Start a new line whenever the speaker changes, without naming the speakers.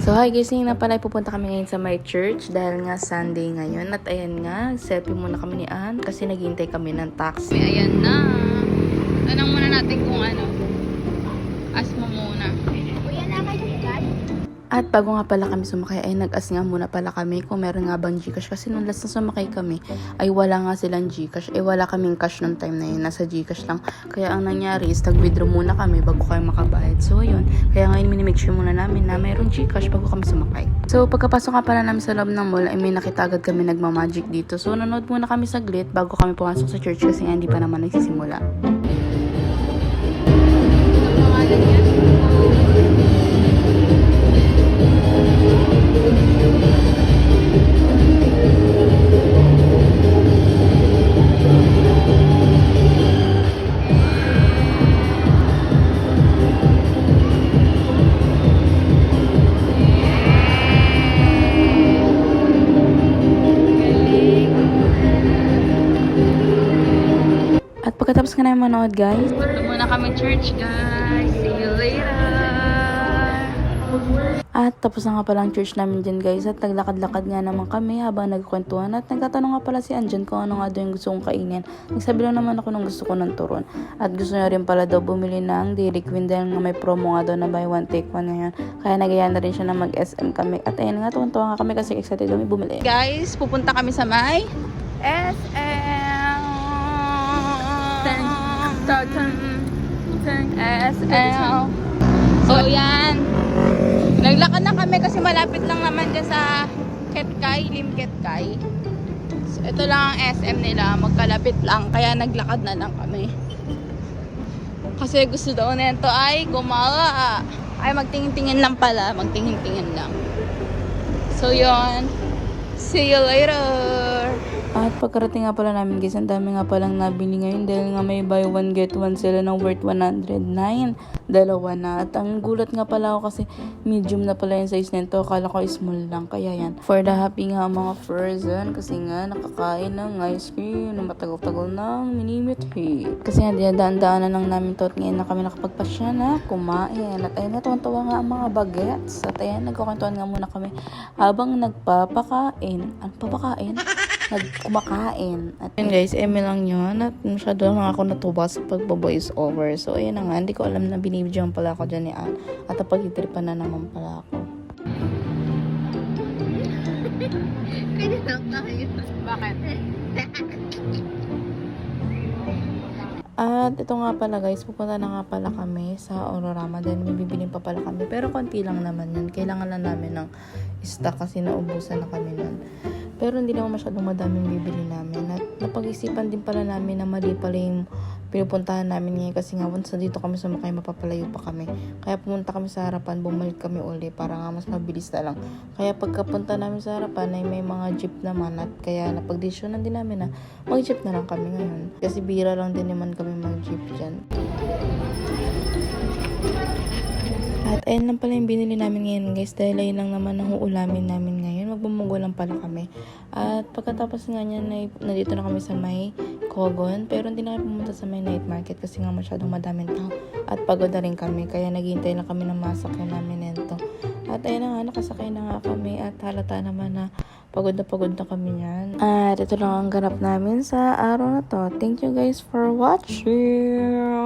So hi guys, ngayon na pala pupunta kami ngayon sa my church dahil nga Sunday ngayon. At ayan nga, selfie muna kami ni Ann kasi naghihintay kami ng taxi.
Ayan na. Tanong muna natin kung ano. Ask mo muna.
At bago nga pala kami sumakay ay nag-ask nga muna pala kami kung meron nga bang Gcash kasi nung last na sumakay kami ay wala nga silang Gcash. Wala kaming cash nung time na yun, nasa Gcash lang. Kaya ang nangyari is nag-withdraw muna kami bago kayo makabayad. So yun, kaya ngayon minimake sure muna namin na mayroong Gcash bago kami sumakay. So pagkapasok nga pala namin sa loob ng mall ay may nakita agad kami nagmamagic dito. So nanood muna kami saglit bago kami pumasok sa church kasi nga hindi pa naman nagsisimula. At pagkatapos ka na manood guys,
Ito muna kami church, guys. See you later.
at tapos na nga pala ang church namin dyan guys at naglakad-lakad nga naman kami habang nagkwentuhan at nagtatanong nga pala si Anjan kung ano nga daw yung gusto kong kainin. Nagsabi lang naman ako nung gusto ko ng turon at gusto niya rin pala daw bumili ng Dairy Queen dahil nga may promo nga daw na buy one take one ngayon. Kaya nagayaan na rin siya na mag-SM kami at ayun nga tuwan-tuwa nga kami kasi excited kami bumili.
Guys, pupunta kami sa may SM. SM. So yan. Naglakad na kami kasi malapit lang naman dyan sa Ketkay, Lim Ketkay. So ito lang ang SM nila, magkalapit lang. Kaya naglakad na lang kami. Kasi gusto daw nito ay gumala. Ay magtingin-tingin lang pala, magtingin-tingin lang. So yon. See you later.
At pagkarating nga pala namin guys, ang dami nga palang nabili ngayon dahil nga may buy one get one sila ng worth 109. Dalawa na. At ang gulat nga pala ako kasi medium na pala yung size nito. Akala ko small lang. Kaya yan. For the happy nga mga person kasi nga nakakain ng ice cream na matagal-tagal ng minimit hit. Kasi nga dinadaan-daanan lang namin to at ngayon na kami nakapagpasya na kumain. At ayun nga tuwan-tuwa nga ang mga bagets. At ayun nagkukwentuhan nga muna kami habang nagpapakain. Ano papakain? Nagkumakain. At yun guys, eme lang yun. At masyado lang ako natuwa sa pagbo-voice over. So ayun na nga, hindi ko alam na binibidyoan pala ako dyan ni Ann. At napag-itripan na naman pala ako.
Bakit?
At ito nga pala guys, pupunta na nga pala kami sa Aurorama dahil may bibilin pa pala kami. Pero konti lang naman yun. Kailangan lang namin ng stock kasi naubusan na kami nun. Pero hindi naman masyadong madaming bibili namin. At napag-isipan din pala namin na mali pala yung pinupuntahan namin ngayon kasi nga once na dito kami sumakay mapapalayo pa kami. Kaya pumunta kami sa harapan, bumalik kami uli para nga mas mabilis na lang. Kaya pagkapunta namin sa harapan ay may mga jeep naman at kaya napag-desisyonan din namin na mag-jeep na lang kami ngayon. Kasi bira lang din naman kami mag-jeep dyan. At ayun lang pala yung binili namin ngayon guys dahil ayun lang naman ang uulamin namin ngayon. Magbumugo lang pala kami. At pagkatapos nga niyan, nandito na kami sa may Kogon. Pero hindi na kami pumunta sa may night market kasi nga masyadong madaming tao. At pagod na rin kami. Kaya naghihintay lang kami ng masakyan namin nito. At ayun na nga, nakasakay na nga kami. At halata naman na pagod na kami yan. At ito lang ang ganap namin sa araw na to. Thank you guys for watching.